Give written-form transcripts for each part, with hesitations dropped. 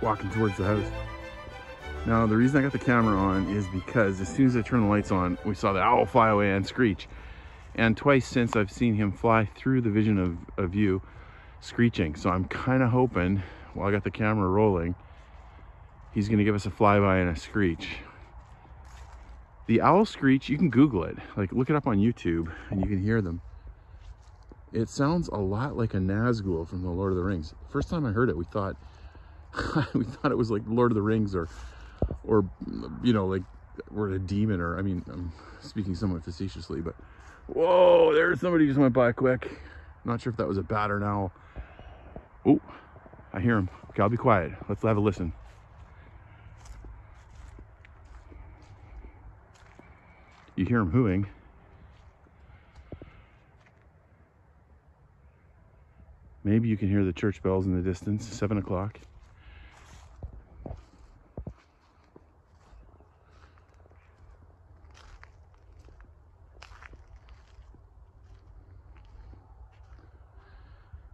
walking towards the house. Now, the reason I got the camera on is because as soon as I turned the lights on, we saw the owl fly away and screech. And twice since I've seen him fly through the vision of view, screeching. So I'm kind of hoping, while I got the camera rolling, he's gonna give us a flyby and a screech. The owl screech, you can Google it. Like, look it up on YouTube and you can hear them. It sounds a lot like a Nazgul from the Lord of the Rings. First time I heard it, we thought it was like Lord of the Rings or you know, like we're a demon, or I mean, I'm speaking somewhat facetiously, but whoa, there's somebody just went by quick. Not sure if that was a bat or an owl. Oh, I hear him. Okay, I'll be quiet. Let's have a listen. You hear him hooing. Maybe you can hear the church bells in the distance, 7 o'clock.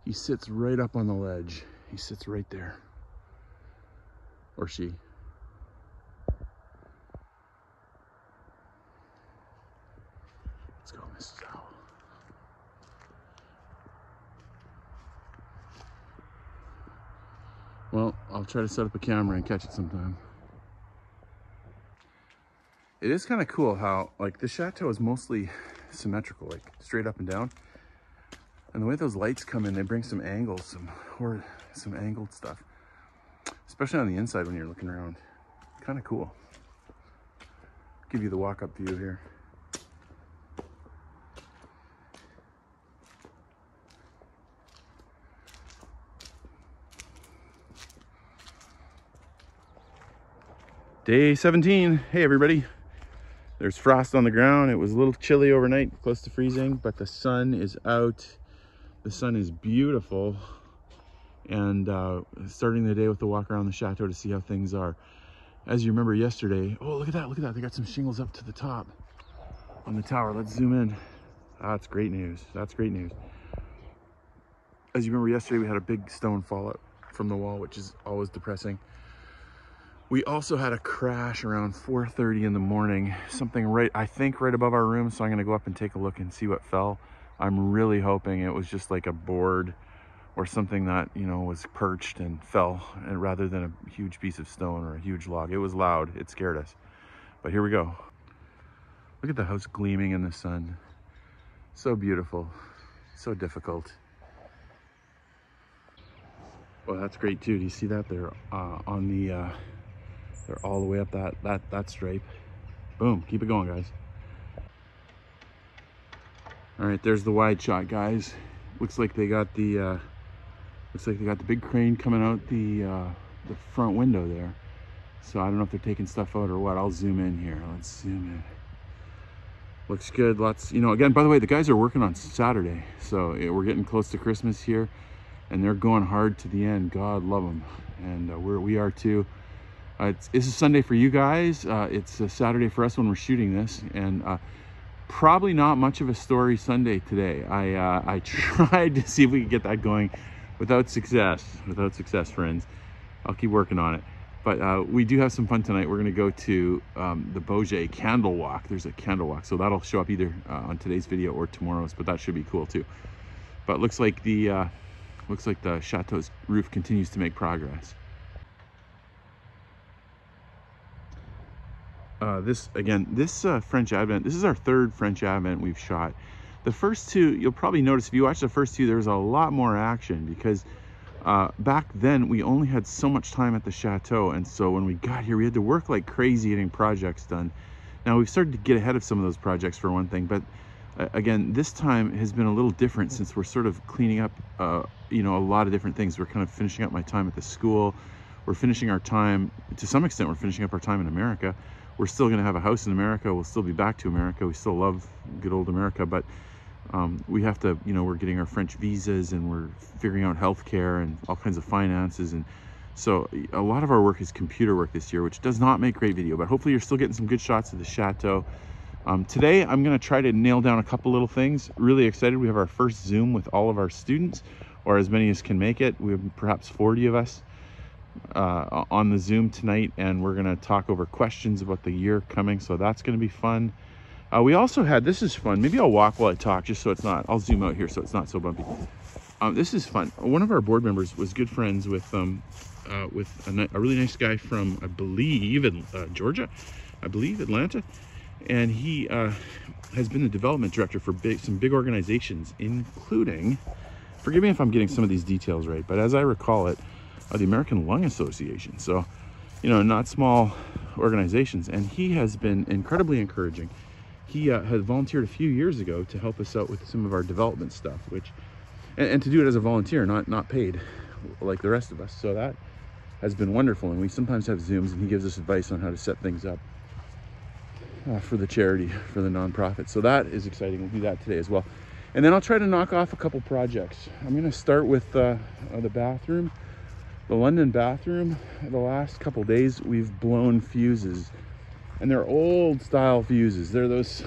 He sits right up on the ledge. He sits right there. Or she. Let's go, Mrs. Owl. Well, I'll try to set up a camera and catch it sometime. It is kind of cool how, like, the chateau is mostly symmetrical, like straight up and down. And the way those lights come in, they bring some angles, some angled stuff, especially on the inside when you're looking around. Kind of cool. Give you the walk-up view here. Day 17. Hey everybody. There's frost on the ground. It was a little chilly overnight, close to freezing, but the sun is out. The sun is beautiful, and starting the day with the walk around the chateau to see how things are. As you remember yesterday, oh, look at that, look at that. They got some shingles up to the top on the tower. Let's zoom in. That's great news. That's great news. As you remember yesterday, we had a big stone fall out from the wall, which is always depressing. We also had a crash around 4:30 in the morning, something I think right above our room. So I'm gonna go up and take a look and see what fell. I'm really hoping it was just like a board or something that, you know, was perched and fell, and rather than a huge piece of stone or a huge log. It was loud, it scared us. But here we go. Look at the house gleaming in the sun. So beautiful, so difficult. Well, that's great too. Do you see that? They're on the, they're all the way up that stripe. Boom, keep it going, guys. All right, there's the wide shot, guys. Looks like they got the big crane coming out the front window there. So I don't know if they're taking stuff out or what. I'll zoom in here. Let's zoom in. Looks good. Lots, you know, again, by the way, the guys are working on Saturday. So we're getting close to Christmas here, and they're going hard to the end. God love them. And we are too. This is Sunday for you guys. It's a Saturday for us when we're shooting this. And probably not much of a story Sunday today. I tried to see if we could get that going without success, friends. I'll keep working on it. But we do have some fun tonight. We're gonna go to the Bauge candle walk. There's a candle walk, so that'll show up either on today's video or tomorrow's, but that should be cool too. But looks like the chateau's roof continues to make progress. This French Advent, this is our third French Advent we've shot. The first two, you'll probably notice if you watch the first two, there's a lot more action because back then we only had so much time at the chateau, and so when we got here we had to work like crazy getting projects done. Now we've started to get ahead of some of those projects for one thing, but again, this time has been a little different since we're sort of cleaning up you know, a lot of different things. We're kind of finishing up my time at the school. We're finishing our time, to some extent, we're finishing up our time in America. We're still going to have a house in America. We'll still be back to America. We still love good old America, but we have to, you know, we're getting our French visas and we're figuring out healthcare and all kinds of finances. And so a lot of our work is computer work this year, which does not make great video, but hopefully you're still getting some good shots of the chateau. Today, I'm going to try to nail down a couple little things. Really excited. We have our first Zoom with all of our students, or as many as can make it. We have perhaps 40 of us. on the Zoom tonight, and we're gonna talk over questions about the year coming, so that's gonna be fun. We also had, this is fun, maybe I'll walk while I talk just so it's not, I'll zoom out here so it's not so bumpy. This is fun. One of our board members was good friends with a really nice guy from, I believe, Georgia, I believe Atlanta, and he has been the development director for some big organizations, including, forgive me if I'm getting some of these details right, but as I recall it, the American Lung Association. So, you know, not small organizations. And he has been incredibly encouraging. He had volunteered a few years ago to help us out with some of our development stuff, which, and to do it as a volunteer, not paid like the rest of us. So that has been wonderful. And we sometimes have Zooms, and he gives us advice on how to set things up for the charity, for the nonprofit. So that is exciting. We'll do that today as well. And then I'll try to knock off a couple projects. I'm going to start with the bathroom. The London bathroom. The last couple days we've blown fuses, and they're old style fuses. They're those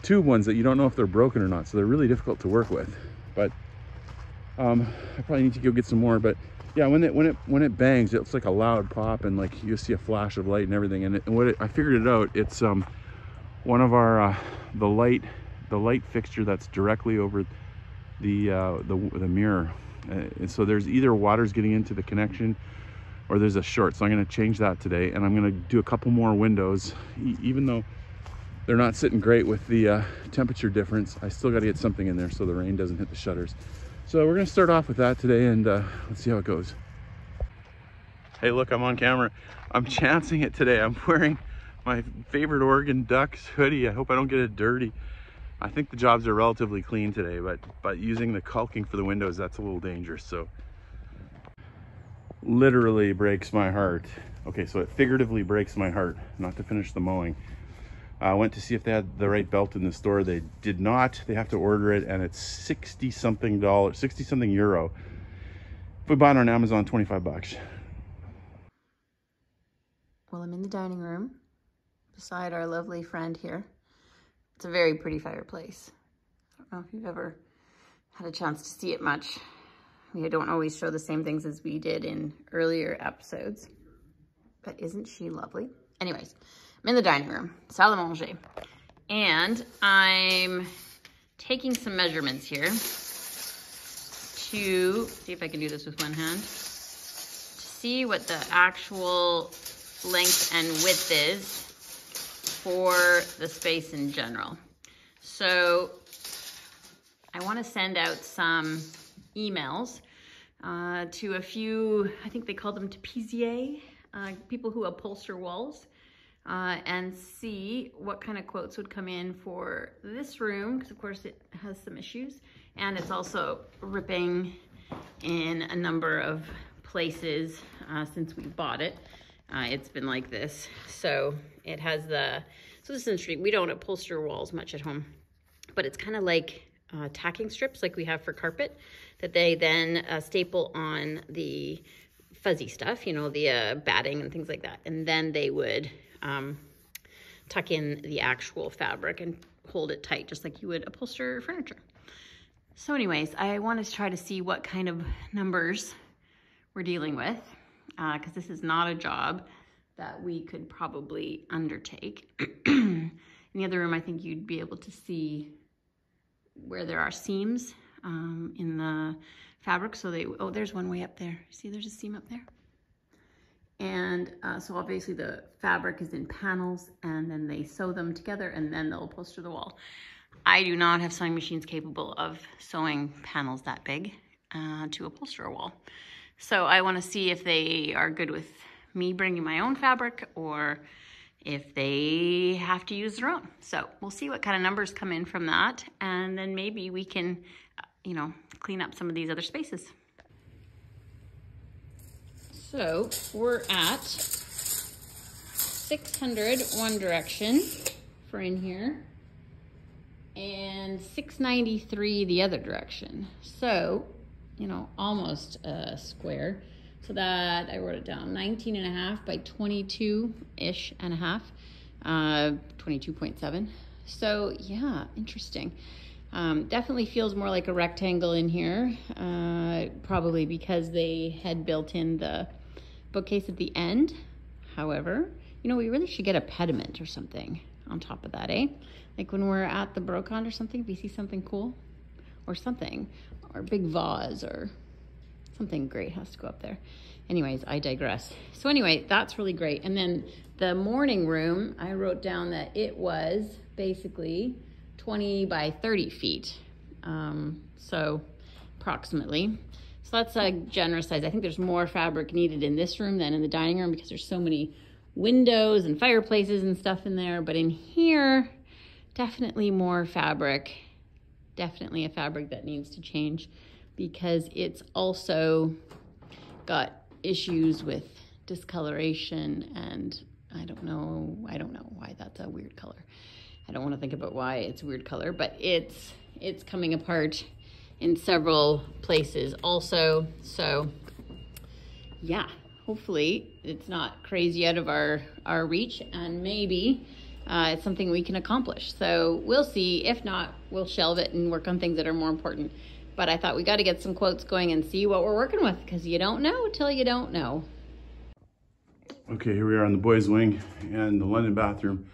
tube ones that you don't know if they're broken or not, so they're really difficult to work with. But I probably need to go get some more. But yeah, when it bangs, it's like a loud pop, and like you see a flash of light and everything. And I figured it out. It's one of our the light fixture that's directly over the mirror. And so there's either water's getting into the connection or there's a short. So I'm going to change that today, and I'm going to do a couple more windows. Even though they're not sitting great with the temperature difference, I still got to get something in there so the rain doesn't hit the shutters. So we're going to start off with that today, and let's see how it goes. Hey, look, I'm on camera. I'm chancing it today. I'm wearing my favorite Oregon Ducks hoodie. I hope I don't get it dirty. I think the jobs are relatively clean today, but using the caulking for the windows, that's a little dangerous. So literally breaks my heart. Okay, so it figuratively breaks my heart not to finish the mowing. I went to see if they had the right belt in the store. They did not. They have to order it, and it's 60 something euro. If we buy it on Amazon, 25 bucks. Well, I'm in the dining room beside our lovely friend here. It's a very pretty fireplace. I don't know if you've ever had a chance to see it much. We don't always show the same things as we did in earlier episodes. But isn't she lovely? Anyways, I'm in the dining room, salle à manger. And I'm taking some measurements here to see if I can do this with one hand. To see what the actual length and width is for the space in general. So I want to send out some emails to a few, I think they call them tapissiers, people who upholster walls, and see what kind of quotes would come in for this room, because of course it has some issues, and it's also ripping in a number of places since we bought it. It's been like this. So it has so this is interesting. We don't upholster walls much at home, but it's kind of like tacking strips like we have for carpet that they then staple on the fuzzy stuff, you know, the batting and things like that. And then they would tuck in the actual fabric and hold it tight, just like you would upholster furniture. So anyways, I want to try to see what kind of numbers we're dealing with, because this is not a job that we could probably undertake. In the other room, I think you'd be able to see where there are seams in the fabric. So oh, there's one way up there. See, there's a seam up there. And so obviously the fabric is in panels, and then they sew them together, and then they'll upholster the wall. I do not have sewing machines capable of sewing panels that big to upholster a wall. So I want to see if they are good with me bringing my own fabric, or if they have to use their own. So we'll see what kind of numbers come in from that, and then maybe we can, you know, clean up some of these other spaces. So we're at 600 one direction for in here, and 693 the other direction. So, you know, almost a square. So that, I wrote it down, 19.5 by 22-ish and a half, 22.7. So yeah, interesting. Definitely feels more like a rectangle in here, probably because they had built in the bookcase at the end. However, you know, we really should get a pediment or something on top of that, eh? Like when we're at the Brocon or something, if you see something cool or something, or a big vase or something great has to go up there. Anyways, I digress. So anyway, that's really great. And then the morning room, I wrote down that it was basically 20 by 30 feet. So approximately. So that's a generous size. I think there's more fabric needed in this room than in the dining room because there's so many windows and fireplaces and stuff in there. But in here, definitely more fabric. Definitely a fabric that needs to change because it's also got issues with discoloration, and I don't know why that's a weird color. I don't want to think about why it's a weird color, but it's coming apart in several places also. So yeah, hopefully it's not crazy out of our reach, and maybe it's something we can accomplish. So we'll see. If not, we'll shelve it and work on things that are more important. But I thought we got to get some quotes going and see what we're working with, because you don't know till you don't know. Okay, here we are on the boys' wing and the London bathroom.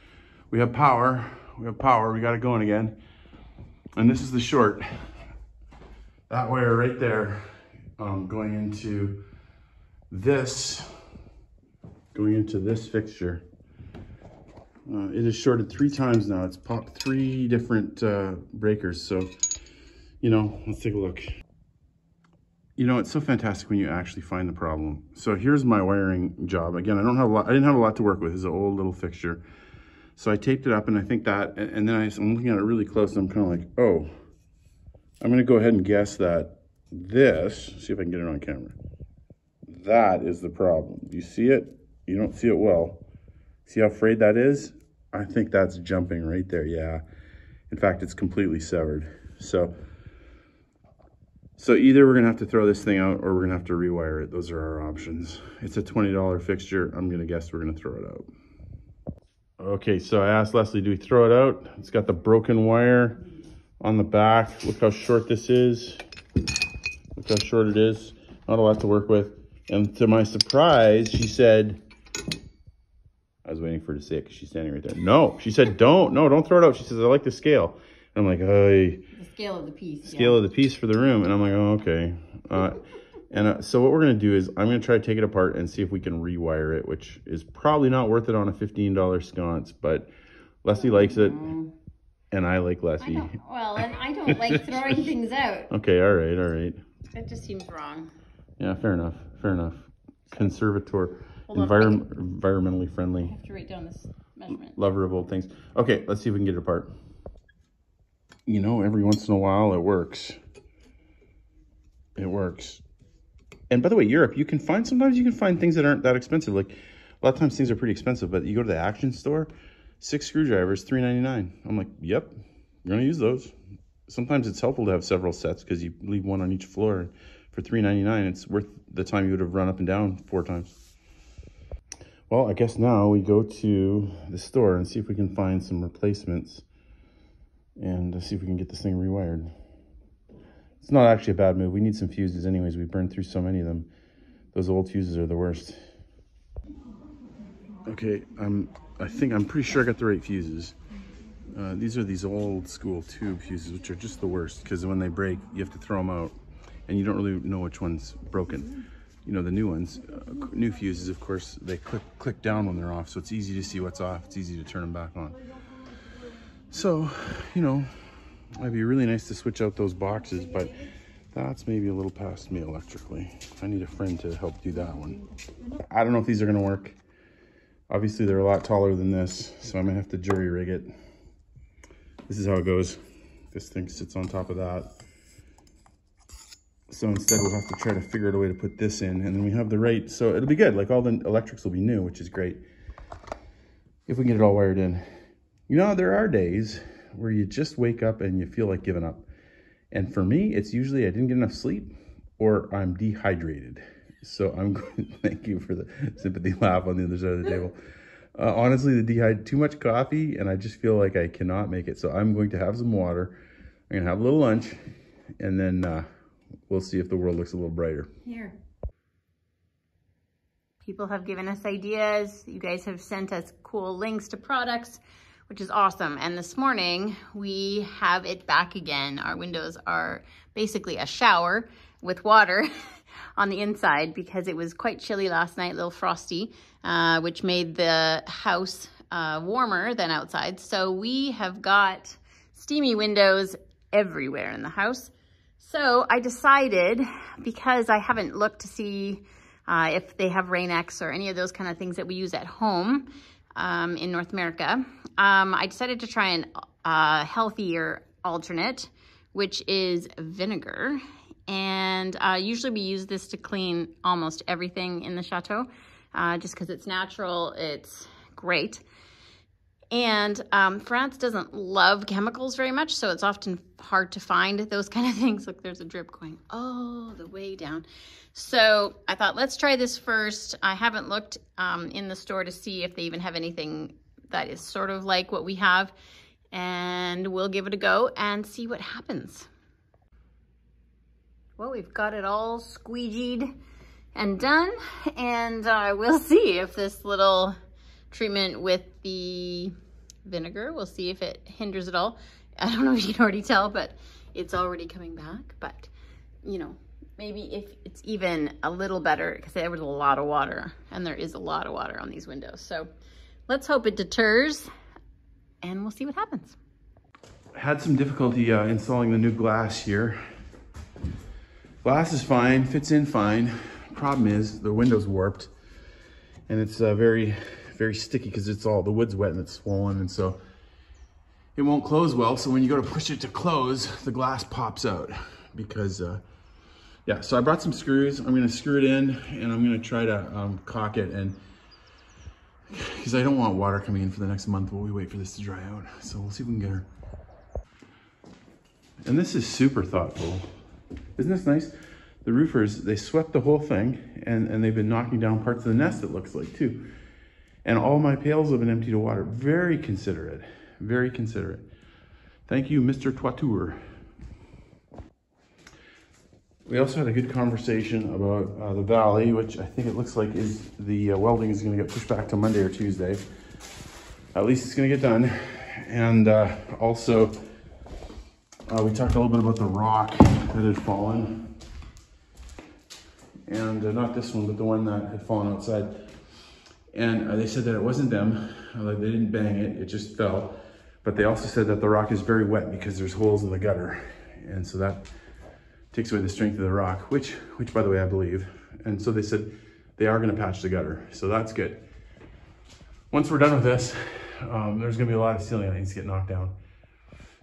We have power. We got it going again. And this is the short. That wire right there, going into this fixture. It is shorted 3 times now. It's popped 3 different breakers. So, you know, let's take a look. You know, it's so fantastic when you actually find the problem. So here's my wiring job. Again, I didn't have a lot to work with. It's an old little fixture. So I taped it up, and I think that, and then I'm looking at it really close, and I'm kind of like, oh, I'm gonna go ahead and guess that this, see if I can get it on camera. That is the problem. Do you see it? You don't see it well. See how frayed that is? I think that's jumping right there, yeah. In fact, it's completely severed. So either we're gonna have to throw this thing out or we're gonna have to rewire it. Those are our options. It's a $20 fixture. I'm gonna guess we're gonna throw it out. Okay, so I asked Leslie, do we throw it out? It's got the broken wire on the back. Look how short this is. Look how short it is. Not a lot to work with. And to my surprise, she said, I was waiting for her to say it because she's standing right there. No, she said, don't throw it out. She says, I like the scale. And I'm like, hey. The scale of the piece. Scale of the piece for the room. And I'm like, oh, okay. So what we're going to do is I'm going to try to take it apart and see if we can rewire it, which is probably not worth it on a $15 sconce, but Leslie likes it, and I like Leslie. And I don't like throwing things out. Okay, all right. That just seems wrong. Yeah, fair enough. Conservator, environmentally friendly. I have to write down this measurement. Lover of old things. Okay, let's see if we can get it apart. You know, every once in a while it works. It works. And by the way, Europe, sometimes you can find things that aren't that expensive. Like, a lot of times things are pretty expensive, but you go to the Action store, 6 screwdrivers, $3.99. I'm like, yep, we're gonna use those. Sometimes it's helpful to have several sets because you leave one on each floor. For $3.99, it's worth the time you would have run up and down 4 times. Well, I guess now we go to the store and see if we can find some replacements and see if we can get this thing rewired. It's not actually a bad move. We need some fuses anyways. We burned through so many of them. Those old fuses are the worst. Okay, I'm pretty sure I got the right fuses. These are these old school tube fuses, which are just the worst because when they break, you have to throw them out and you don't really know which one's broken. You know, the new ones, new fuses, of course, they click down when they're off, so it's easy to see what's off. It's easy to turn them back on. So, you know, it'd be really nice to switch out those boxes, but that's maybe a little past me electrically. I need a friend to help do that one. I don't know if these are gonna work. Obviously, they're a lot taller than this, so I'm gonna have to jury rig it. This is how it goes. This thing sits on top of that. So instead, we'll have to try to figure out a way to put this in, and then we have the right, so it'll be good. Like, all the electrics will be new, which is great, if we can get it all wired in. You know, there are days where you just wake up and you feel like giving up. And for me, it's usually I didn't get enough sleep or I'm dehydrated. So I'm going to thank you for the sympathy laugh on the other side of the table. Honestly, too much coffee, and I just feel like I cannot make it. So I'm going to have some water. I'm going to have a little lunch, and then we'll see if the world looks a little brighter. Here. People have given us ideas. You guys have sent us cool links to products, which is awesome. And this morning we have it back again. Our windows are basically a shower with water on the inside because it was quite chilly last night, a little frosty, which made the house warmer than outside. So we have got steamy windows everywhere in the house. So I decided, because I haven't looked to see if they have Rain-X or any of those kind of things that we use at home in North America, I decided to try a healthier alternate, which is vinegar. And usually we use this to clean almost everything in the Château, just because it's natural, it's great. And France doesn't love chemicals very much, so it's often hard to find those kind of things. Look, there's a drip going all the way down. So I thought, let's try this first. I haven't looked in the store to see if they even have anything that is sort of like what we have. And we'll give it a go and see what happens. Well, we've got it all squeegeed and done. And we'll see if this little treatment with the vinegar, we'll see if it hinders it all. I don't know if you can already tell, but it's already coming back. But, you know, maybe if it's even a little better, because there was a lot of water, and there is a lot of water on these windows. So let's hope it deters, and we'll see what happens. Had some difficulty installing the new glass here. Glass is fine, fits in fine. Problem is the window's warped, and it's very sticky because it's all, the wood's wet and it's swollen, and so it won't close well. So when you go to push it to close, the glass pops out because, yeah, so I brought some screws. I'm gonna screw it in and I'm gonna try to caulk it, and because I don't want water coming in for the next month while we wait for this to dry out. So we'll see if we can get her. And this is super thoughtful. Isn't this nice? The roofers, they swept the whole thing, and they've been knocking down parts of the nest, it looks like, too. And all my pails have been emptied of water. Very considerate, very considerate. Thank you, Mr. Toiture. We also had a good conversation about the valley, which I think it looks like is the welding is gonna get pushed back to Monday or Tuesday. At least it's gonna get done. And also, we talked a little bit about the rock that had fallen. And not this one, but the one that had fallen outside. And they said that it wasn't them, like they didn't bang it, it just fell. But they also said that the rock is very wet because there's holes in the gutter. And so that takes away the strength of the rock, which by the way, I believe. And so they said they are gonna patch the gutter, so that's good. Once we're done with this, there's gonna be a lot of ceiling that needs to get knocked down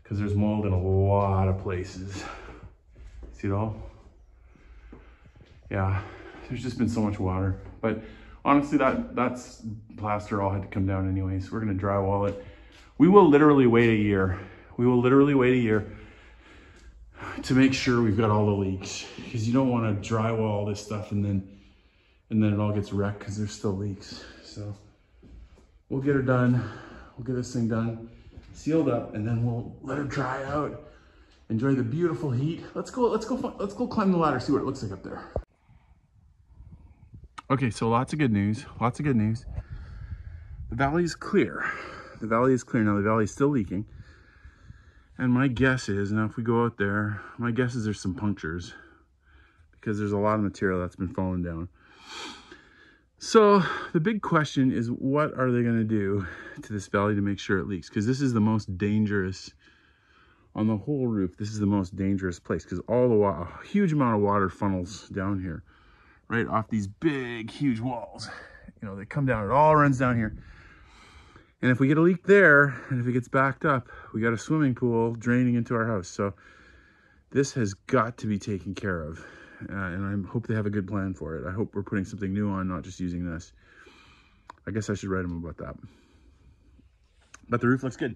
because there's mold in a lot of places. See it all? Yeah, there's just been so much water. But honestly, that's plaster all had to come down anyway, so we're gonna drywall it. We will literally wait a year. We will literally wait a year to make sure we've got all the leaks, because you don't wanna drywall all this stuff and then it all gets wrecked because there's still leaks. So we'll get her done. We'll get this thing done, sealed up, and then we'll let her dry out. Enjoy the beautiful heat. Let's go climb the ladder, see what it looks like up there. Okay, so lots of good news, lots of good news. The valley is clear. The valley is clear now. The valley is still leaking. And my guess is, now if we go out there, my guess is there's some punctures because there's a lot of material that's been falling down. So the big question is, what are they gonna do to this valley to make sure it leaks? Because this is the most dangerous, on the whole roof, this is the most dangerous place because all the water, a huge amount of water funnels down here, right off these big, huge walls. You know, they come down, it all runs down here. And if we get a leak there, and if it gets backed up, we got a swimming pool draining into our house. So this has got to be taken care of. And I hope they have a good plan for it. I hope we're putting something new on, not just using this. I guess I should write them about that. But the roof looks good.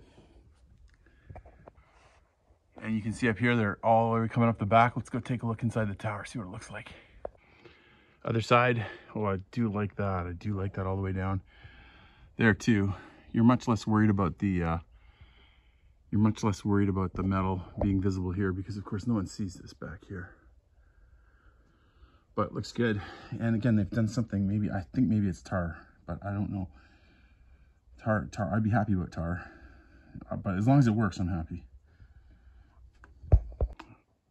And you can see up here, they're all the way coming up the back. Let's go take a look inside the tower, see what it looks like. Other side, oh, I do like that. I do like that all the way down there too. You're much less worried about the metal being visible here because of course no one sees this back here. but looks good. And again, they've done something, maybe, I think maybe it's tar, but I don't know. Tar, I'd be happy with tar. But as long as it works, I'm happy.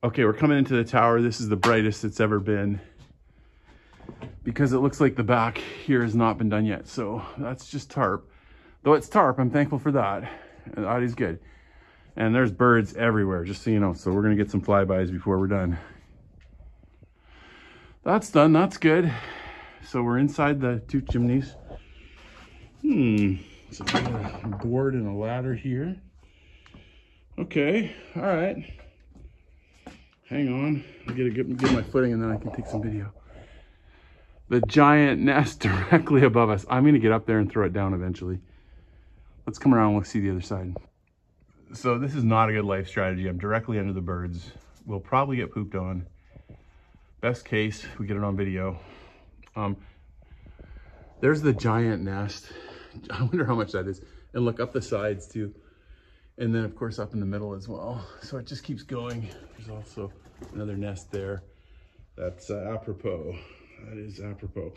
Okay, we're coming into the tower. This is the brightest it's ever been, because it looks like the back here has not been done yet. So that's just tarp. Though it's tarp, I'm thankful for that. That is good. And there's birds everywhere, just so you know. So we're gonna get some flybys before we're done. That's done, that's good. So we're inside the 2 chimneys. So we got a board and a ladder here. Okay, all right. Hang on, I'll get my footing and then I can take some video. The giant nest directly above us. I'm gonna get up there and throw it down eventually. Let's come around and let's see the other side. So this is not a good life strategy. I'm directly under the birds. We'll probably get pooped on. Best case, we get it on video. There's the giant nest. I wonder how much that is. And look up the sides too. And then of course up in the middle as well. So it just keeps going. There's also another nest there. That's apropos. That is apropos.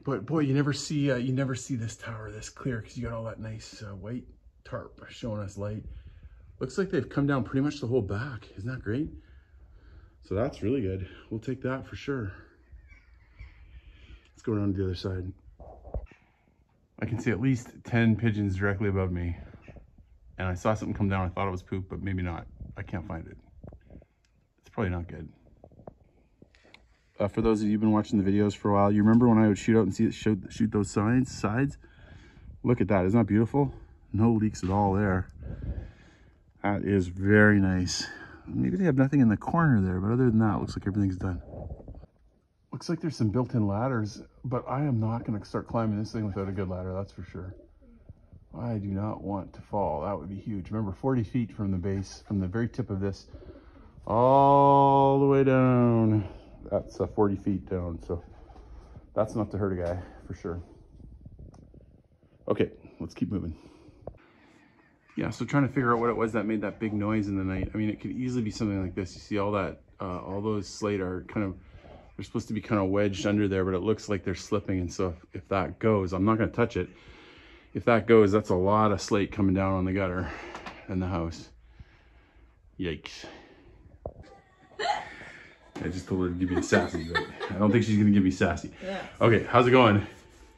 But boy, you never see this tower this clear because you got all that nice white tarp showing us light. Looks like they've come down pretty much the whole back. Isn't that great? So that's really good. We'll take that for sure. Let's go around to the other side. I can see at least 10 pigeons directly above me. And I saw something come down. I thought it was poop, but maybe not. I can't find it. It's probably not good. For those of you who've been watching the videos for a while, you remember when I would shoot out and see it shoot those sides? Look at that. Isn't that beautiful? No leaks at all there. That is very nice. Maybe they have nothing in the corner there, but other than that, it looks like everything's done. Looks like there's some built-in ladders, but I am not going to start climbing this thing without a good ladder, that's for sure. I do not want to fall. That would be huge. Remember, 40 feet from the base, from the very tip of this, all the way down. That's 40 feet down, so that's enough to hurt a guy, for sure. Okay, let's keep moving. Yeah, so trying to figure out what it was that made that big noise in the night. I mean, it could easily be something like this. You see all that, all those slate are kind of, they're supposed to be kind of wedged under there, but it looks like they're slipping. And so if that goes, I'm not going to touch it. If that goes, that's a lot of slate coming down on the gutter and the house. Yikes. I just told her to give me sassy, but I don't think she's going to give me sassy. Yeah. Okay, how's it going?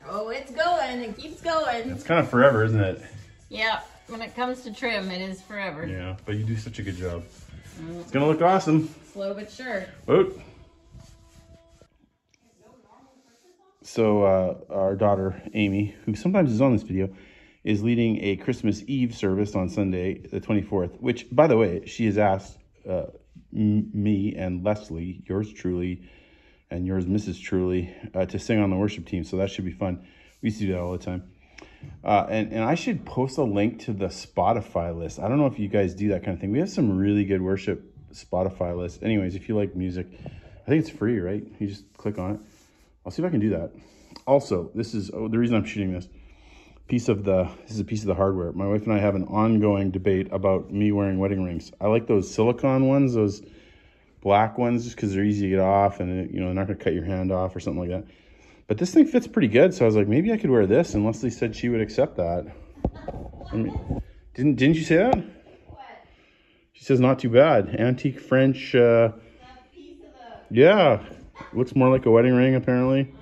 Oh, it's going. It keeps going. It's kind of forever, isn't it? Yeah. When it comes to trim, it is forever. Yeah, but you do such a good job. It's gonna look awesome. Slow but sure. Oop. So our daughter, Amy, who sometimes is on this video, is leading a Christmas Eve service on Sunday, the 24th, which, by the way, she has asked me and Leslie, yours truly, and yours, Mrs. Truly, to sing on the worship team. So that should be fun. We used to do that all the time. And I should post a link to the Spotify list. I don't know if you guys do that kind of thing. We have some really good worship Spotify lists. Anyways, if you like music, I think it's free, right? You just click on it. I'll see if I can do that. Also, this is the reason I'm shooting this. This is a piece of the hardware. My wife and I have an ongoing debate about me wearing wedding rings. I like those silicone ones, those black ones, just because they're easy to get off and they're not going to cut your hand off or something like that. But this thing fits pretty good, so I was like, maybe I could wear this, and Leslie said she would accept that. I mean, didn't you say that? What? She says not too bad. Antique French. That piece of the... Yeah, looks more like a wedding ring apparently.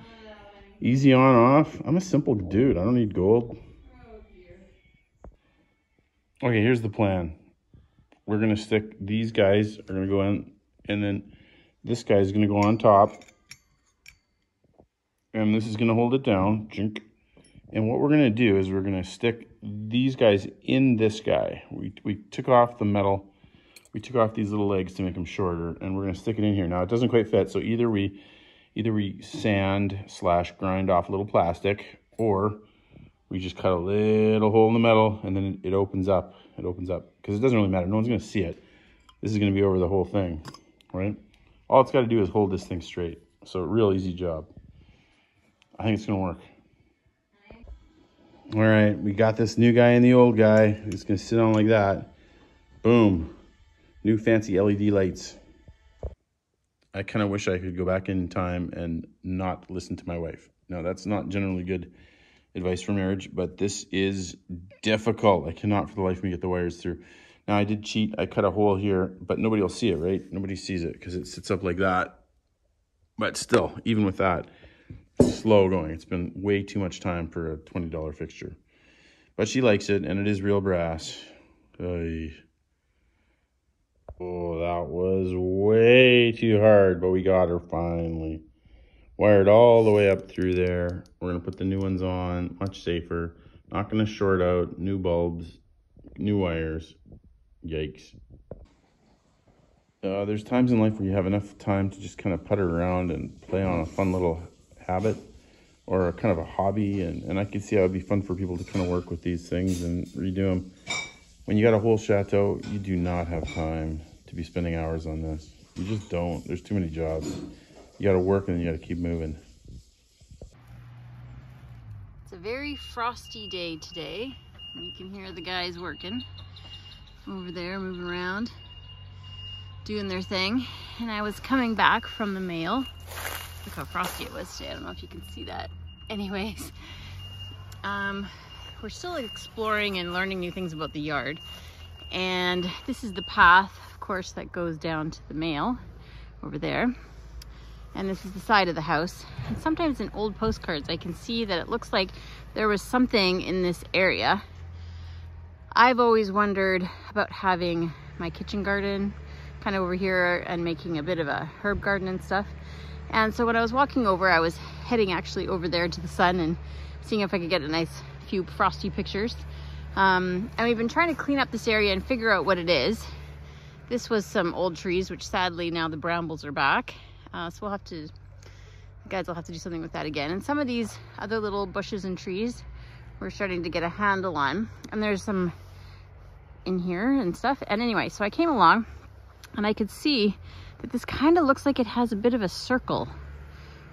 Easy on off. I'm a simple dude. I don't need gold. Oh, dear. Okay, here's the plan. We're gonna stick these guys are gonna go in, and then this guy's gonna go on top. And this is going to hold it down. And what we're going to do is we're going to stick these guys in this guy. We took off the metal. We took off these little legs to make them shorter. And we're going to stick it in here. Now, it doesn't quite fit. So either we sand/grind off a little plastic, or we just cut a little hole in the metal, and then it opens up. It opens up. Because it doesn't really matter. No one's going to see it. This is going to be over the whole thing. Right? All it's got to do is hold this thing straight. So, real easy job. I think it's going to work. All right, we got this new guy and the old guy. It's going to sit on like that. Boom. New fancy LED lights. I kind of wish I could go back in time and not listen to my wife. Now, that's not generally good advice for marriage, but this is difficult. I cannot for the life of me get the wires through. Now, I did cheat. I cut a hole here, but nobody will see it, right? Nobody sees it because it sits up like that. But still, even with that, slow going. It's been way too much time for a $20 fixture. But she likes it, and it is real brass. Oy. Oh, that was way too hard, but we got her finally. Wired all the way up through there. We're going to put the new ones on, much safer. Not going to short out, new bulbs, new wires. Yikes. There's times in life where you have enough time to just kind of putter around and play on a fun little habit or a kind of a hobby. And I can see how it'd be fun for people to kind of work with these things and redo them. When you got a whole chateau, you do not have time to be spending hours on this. You just don't. There's too many jobs. You got to work and then you got to keep moving. It's a very frosty day today. You can hear the guys working over there, moving around, doing their thing. And I was coming back from the mail. Look how frosty it was today. I don't know if you can see that. Anyways, we're still exploring and learning new things about the yard. And this is the path, of course, that goes down to the mail over there. And this is the side of the house. And sometimes in old postcards, I can see that it looks like there was something in this area. I've always wondered about having my kitchen garden kind of over here and making a bit of a herb garden and stuff. And so when I was walking over, I was heading actually over there to the sun and seeing if I could get a nice few frosty pictures. And we've been trying to clean up this area and figure out what it is. This was some old trees, which sadly now the brambles are back. So we'll have to, the guys will have to do something with that again. And some of these other little bushes and trees we're starting to get a handle on. And there's some in here and stuff. And anyway, so I came along and I could see that this kind of looks like it has a bit of a circle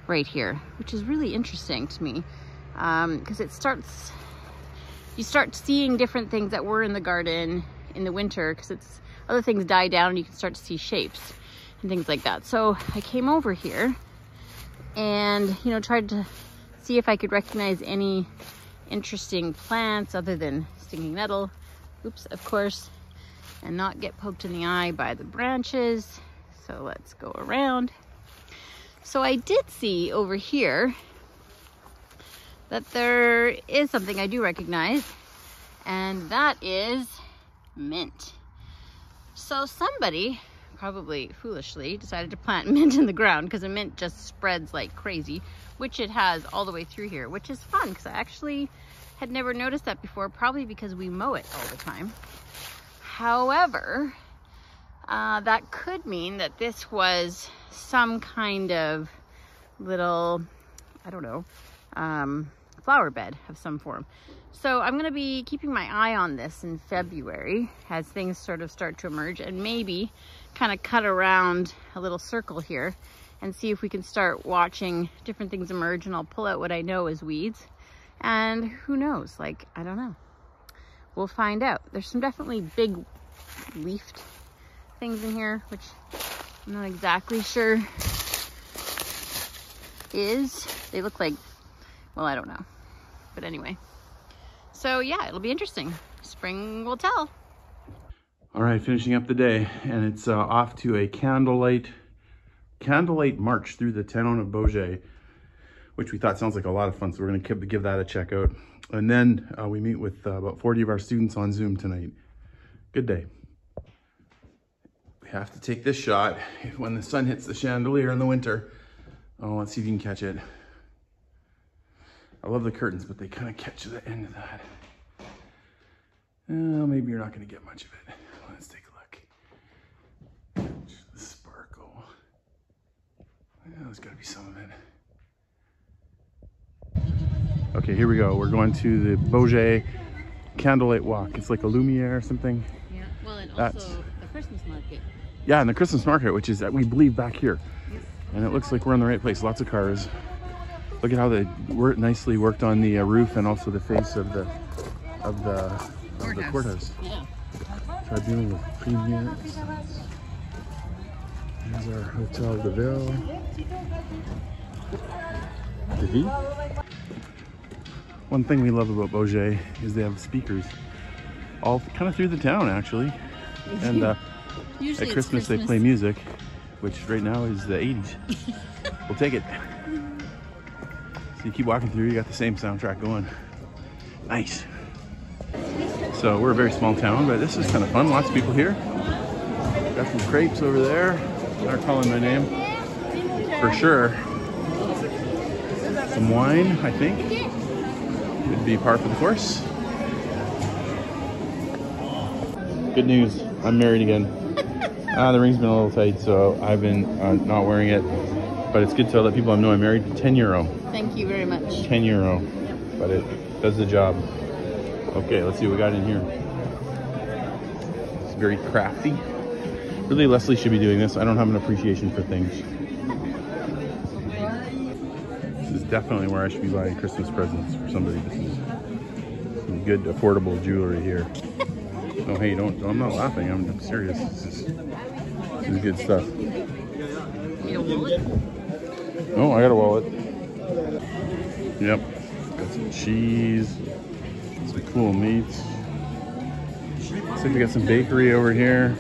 right here, which is really interesting to me. Because you start seeing different things that were in the garden in the winter, because other things die down and you can start to see shapes and things like that. So I came over here and, you know, tried to see if I could recognize any interesting plants other than stinging nettle, oops, of course, and not get poked in the eye by the branches. So let's go around. So I did see over here that there is something I do recognize, and that is mint. So somebody, probably foolishly, decided to plant mint in the ground because the mint just spreads like crazy, which it has all the way through here, which is fun because I actually had never noticed that before, probably because we mow it all the time. However, that could mean that this was some kind of little, I don't know, flower bed of some form. So I'm going to be keeping my eye on this in February as things sort of start to emerge, and maybe kind of cut around a little circle here and see if we can start watching different things emerge, and I'll pull out what I know is weeds. And who knows, like, I don't know. We'll find out. There's some definitely big leafed things in here, which I'm not exactly sure is. They look like, well, I don't know. But anyway. So yeah, it'll be interesting. Spring will tell. All right, finishing up the day, and it's off to a candlelight march through the town of Bauge, which we thought sounds like a lot of fun, so we're going to give that a check out. And then we meet with about 40 of our students on Zoom tonight. Good day. We have to take this shot when the sun hits the chandelier in the winter. Oh, let's see if you can catch it. I love the curtains, but they kind of catch the end of that. Maybe you're not going to get much of it. Let's take a look. The sparkle. There's got to be some of it. Okay, here we go. We're going to the Bauge candlelight walk. It's like a Lumiere or something. Yeah, well, and also the Christmas market. Yeah, and the Christmas market, which is, we believe, back here. Yep. And it looks like we're in the right place. Lots of cars. Look at how they nicely worked on the roof and also the face of the courthouse. Yeah. Tribunal of Premier. There's our Hotel de Ville. De Ville. One thing we love about Bauge is they have speakers all kind of through the town, actually. And at Christmas they play music, which right now is the 80s. We'll take it. So you keep walking through, you got the same soundtrack going. Nice. So we're a very small town, but this is kind of fun. Lots of people here. Got some crepes over there. They're calling my name for sure. Some wine, I think, would be par for the course. Good news, I'm married again. The ring's been a little tight, so I've been not wearing it. But it's good to let people know I'm married. €10. Thank you very much. €10, but it does the job. Okay, let's see what we got in here. It's very crafty. Really, Leslie should be doing this. I don't have an appreciation for things. This is definitely where I should be buying Christmas presents for somebody. This is some good, affordable jewelry here. Oh, hey, I'm not laughing. I'm serious. This is good stuff. Need a wallet? Oh, I got a wallet. Yep. Got some cheese. Some cool meats. Looks like we got some bakery over here.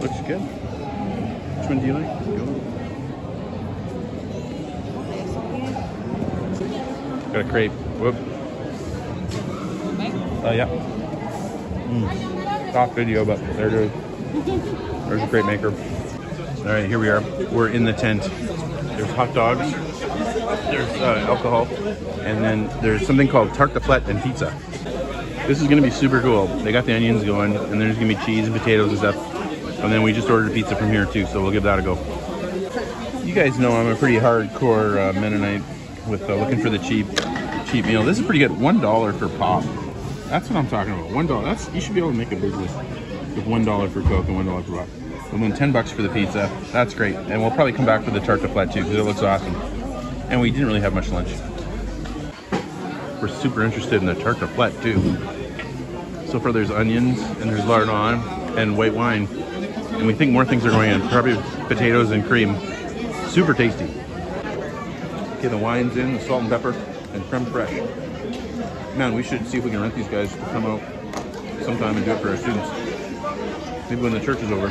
Looks good. Which one do you like? Got a crepe. Whoop. Yeah. Off video, but there it is. There's a crepe maker. All right, here we are. We're in the tent. There's hot dogs. There's alcohol. And then there's something called tarte de flat and pizza. This is gonna be super cool. They got the onions going, and there's gonna be cheese and potatoes and stuff. And then we just ordered a pizza from here too, so we'll give that a go. You guys know I'm a pretty hardcore Mennonite with looking for the cheap meal. This is pretty good. $1 for pop. That's what I'm talking about. $1. You should be able to make a business with $1 for Coke and $1 for pop. And then $10 for the pizza. That's great. And we'll probably come back for the tarte de flat too, because it looks awesome. And we didn't really have much lunch. We're super interested in the tarte de flat too. So far there's onions and there's lardon and white wine. And we think more things are going in. Probably potatoes and cream. Super tasty. Okay, the wine's in, the salt and pepper, and creme fraiche. Man, we should see if we can rent these guys to come out sometime and do it for our students. Maybe when the church is over.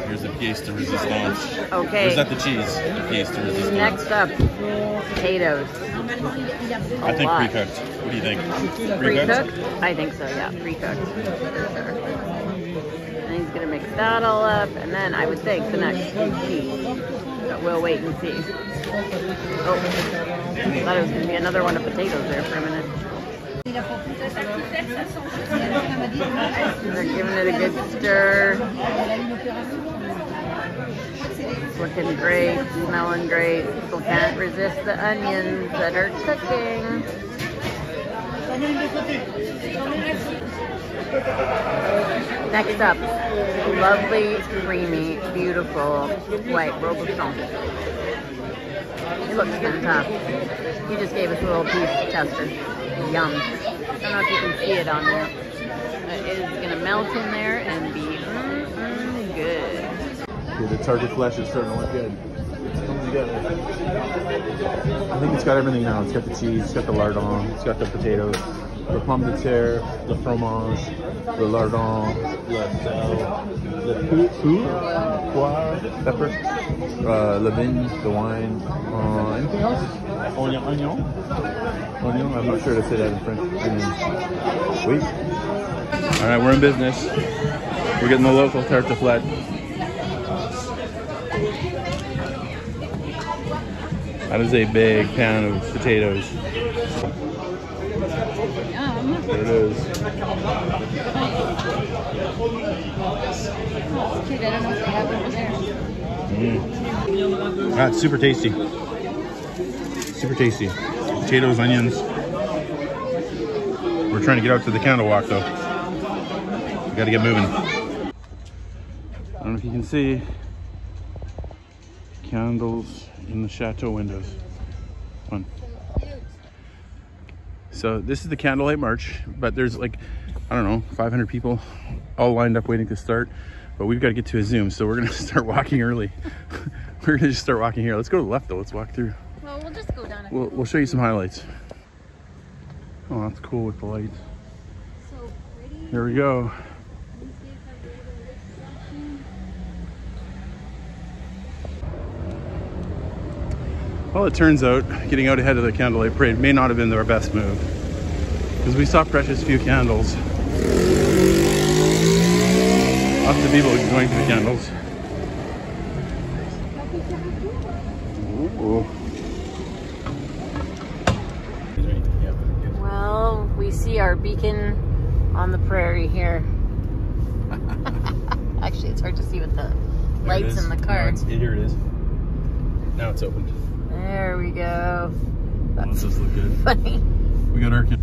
Here's the pièce de résistance. Okay. Or is that the cheese? Pièce de résistance. Next up, potatoes. I think pre-cooked. What do you think? Pre-cooked? I think so, yeah. Pre-cooked, for sure. And he's gonna mix that all up, and then I would think the next is cheese. But we'll wait and see. Oh, I thought it was gonna be another one of potatoes there for a minute. They're giving it a good stir. It's looking great, smelling great. People can't resist the onions that are cooking. Next up, lovely, creamy, beautiful white robuchon. It looks fantastic. You just gave us a little piece tester. Yum. I don't know if you can see it on there. It is going to melt in there and be good. Okay, the tarte flesh is starting to look good. It's coming together. I think it's got everything now. It's got the cheese, it's got the lardon, it's got the potatoes, the pomme de terre, the fromage, the lardon, the poire, pepper, le vin, the wine. Anything else? Onion? I'm not sure to say that in French. Wait. All right, we're in business. We're getting the local tarte de flat. That is a big pan of potatoes. There it is. That's super tasty. Super tasty. Potatoes, onions. We're trying to get out to the candle walk though. We gotta get moving. I don't know if you can see candles in the Château windows. Fun. So this is the candlelight march, but there's like, I don't know, 500 people all lined up waiting to start, but we've got to get to a Zoom, so we're gonna start walking early. We're gonna just start walking here. Let's go to the left though. Let's walk through. Well, we'll just go down. We'll show you some highlights. Oh, that's cool with the lights. So pretty. Here we go. Well, it turns out getting out ahead of the candlelight parade may not have been our best move, because we saw precious few candles. Lots of people going to the candles. Ooh. Well, we see our beacon on the prairie here. Actually, it's hard to see with the lights in the car. Here it is. Now it's opened. There we go. That does look good. Funny. We got our... Here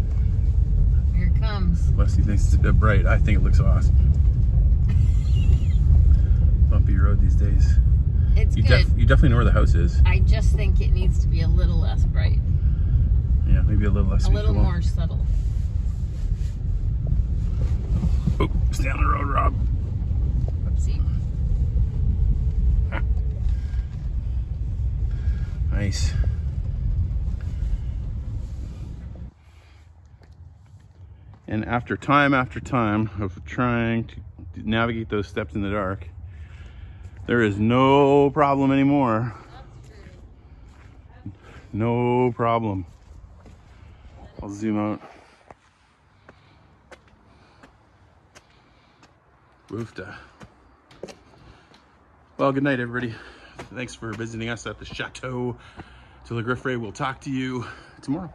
it comes. Leslie thinks it's a bit bright. I think it looks awesome. Bumpy road these days. It's you good. You definitely know where the house is. I just think it needs to be a little less bright. Yeah, maybe a little less. A little more subtle. Oh, stay on the road, Rob. Oopsie. Nice. And after time of trying to navigate those steps in the dark, there is no problem anymore. No problem. I'll zoom out. Woofta. Well, good night, everybody. Thanks for visiting us at the Château de la Grifferaie. We'll talk to you tomorrow.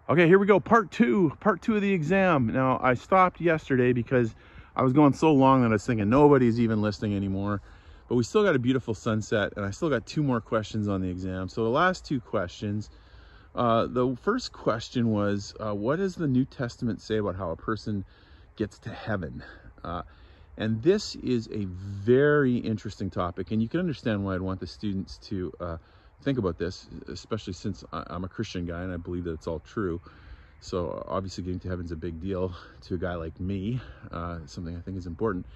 Okay, here we go. Part two of the exam. Now, I stopped yesterday because I was going so long that I was thinking nobody's even listening anymore. But we still got a beautiful sunset, and I still got 2 more questions on the exam. So the last 2 questions, the first question was, what does the New Testament say about how a person gets to heaven? And this is a very interesting topic, and you can understand why I'd want the students to think about this, especially since I'm a Christian guy and I believe that it's all true. So obviously getting to heaven is a big deal to a guy like me, something I think is important.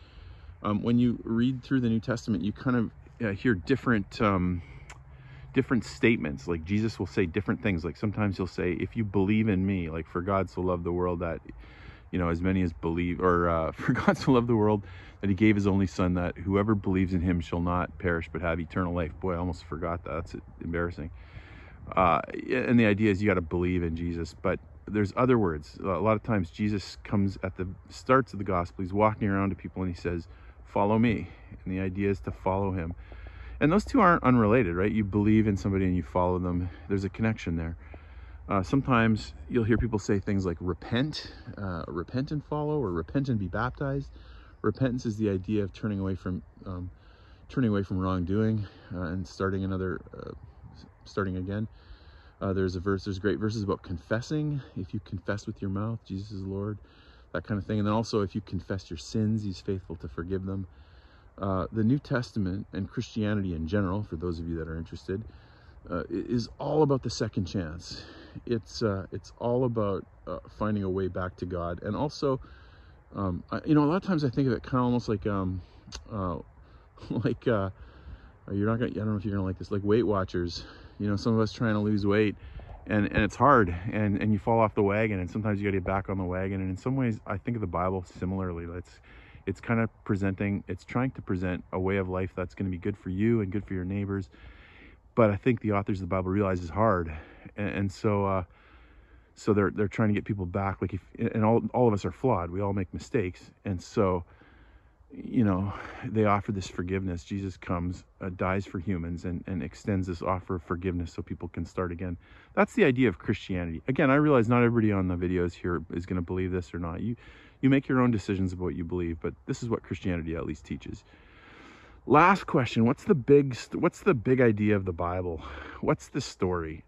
When you read through the New Testament, you kind of hear different statements. Like Jesus will say different things. Like sometimes he'll say, if you believe in me, like for God so loved the world that, you know, as many as believe, or for God so loved the world that he gave his only son, that whoever believes in him shall not perish but have eternal life. Boy, I almost forgot that. That's embarrassing. And the idea is you got to believe in Jesus. But there's other words. A lot of times Jesus comes at the starts of the gospel. He's walking around to people and he says, follow me. And the idea is to follow him. And those two aren't unrelated, right? You believe in somebody and you follow them. There's a connection there. Sometimes you'll hear people say things like repent and follow, or repent and be baptized. Repentance is the idea of turning away from wrongdoing and starting again. There's great verses about confessing. If you confess with your mouth Jesus is Lord, that kind of thing. And then also if you confess your sins, he's faithful to forgive them. The New Testament and Christianity in general, for those of you that are interested, is all about the second chance. It's all about finding a way back to God. And also, you know, a lot of times I think of it kind of almost like you're not gonna, I don't know if you're gonna like this, like Weight Watchers. You know, some of us trying to lose weight, and it's hard, and you fall off the wagon, and sometimes you gotta get back on the wagon. And in some ways, I think of the Bible similarly. It's kind of trying to present a way of life that's going to be good for you and good for your neighbors. But I think the authors of the Bible realize it's hard, and so they're trying to get people back. Like and all of us are flawed. We all make mistakes, and so, you know, they offer this forgiveness. Jesus comes, dies for humans, and extends this offer of forgiveness so people can start again. That's the idea of Christianity. Again, I realize not everybody on the videos here is going to believe this or not. You make your own decisions about what you believe, but this is what Christianity at least teaches. Last question, what's the big idea of the Bible? What's the story?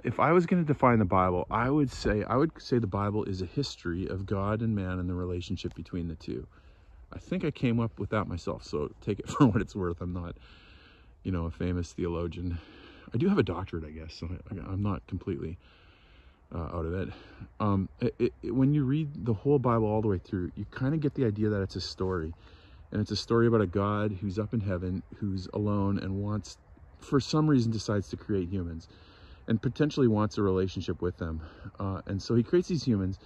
if I was going to define the Bible, I would say the Bible is a history of God and man and the relationship between the two. I think I came up with that myself, so take it for what it's worth. I'm not, you know, a famous theologian. I do have a doctorate, I guess, so I'm not completely out of it. When you read the whole Bible all the way through, you kind of get the idea that it's a story. And it's a story about a God who's up in heaven, who's alone and wants, for some reason, decides to create humans and potentially wants a relationship with them. And so he creates these humans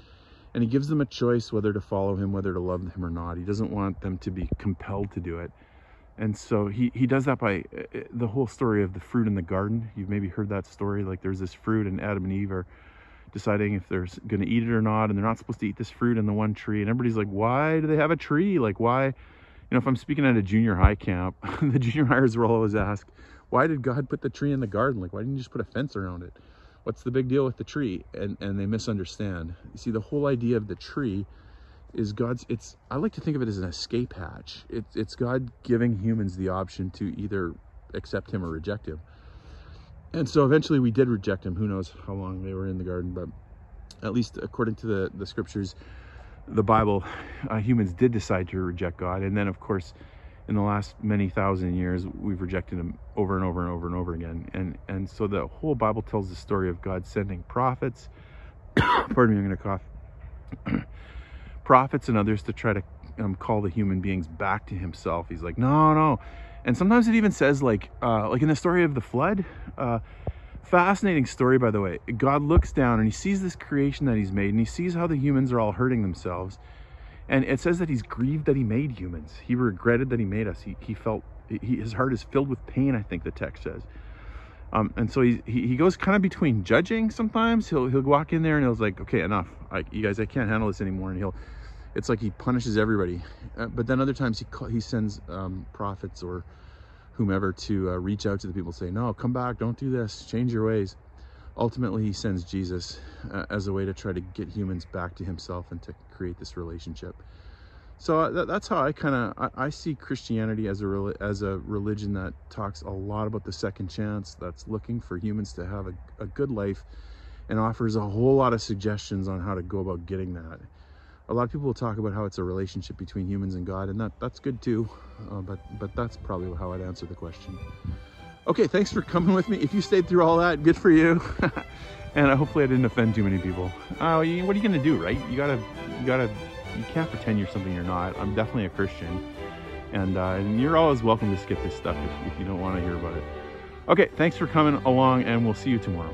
and he gives them a choice whether to follow him, whether to love him or not. He doesn't want them to be compelled to do it. And so he does that by the whole story of the fruit in the garden. You've maybe heard that story. Like there's this fruit and Adam and Eve are deciding if they're going to eat it or not. And they're not supposed to eat this fruit in the one tree. And everybody's like, why do they have a tree? Like why? You know, if I'm speaking at a junior high camp, the junior hires will always ask, why did God put the tree in the garden? Like, why didn't you just put a fence around it? What's the big deal with the tree? And they misunderstand. You see, the whole idea of the tree is I like to think of it as an escape hatch. It's God giving humans the option to either accept him or reject him. And so eventually we did reject him. Who knows how long they were in the garden, but at least according to the scriptures, the Bible, humans did decide to reject God. And then of course, in the last many thousand years, we've rejected him over and over and over and over again. And so the whole Bible tells the story of God sending prophets, pardon me, I'm gonna cough, prophets and others to try to call the human beings back to himself. He's like, no. And sometimes it even says like in the story of the flood, fascinating story, by the way. God looks down and he sees this creation that he's made and he sees how the humans are all hurting themselves. And it says that he's grieved that he made humans. He regretted that he made us. He felt, his heart is filled with pain, I think the text says. And so he goes kind of between judging sometimes. He'll walk in there and he'll like, okay, enough. You guys, I can't handle this anymore. And it's like he punishes everybody. But then other times he sends prophets or whomever to reach out to the people, say, no, come back, don't do this, change your ways. Ultimately, he sends Jesus as a way to try to get humans back to himself and to create this relationship. So that's how I see Christianity as a religion that talks a lot about the second chance, that's looking for humans to have a good life and offers a whole lot of suggestions on how to go about getting that. A lot of people will talk about how it's a relationship between humans and God, and that's good too, but that's probably how I'd answer the question. Okay, thanks for coming with me. If you stayed through all that, good for you. And hopefully I didn't offend too many people. What are you gonna do, right? You can't pretend you're something you're not. I'm definitely a Christian. And you're always welcome to skip this stuff if you don't wanna hear about it. Okay, thanks for coming along and we'll see you tomorrow.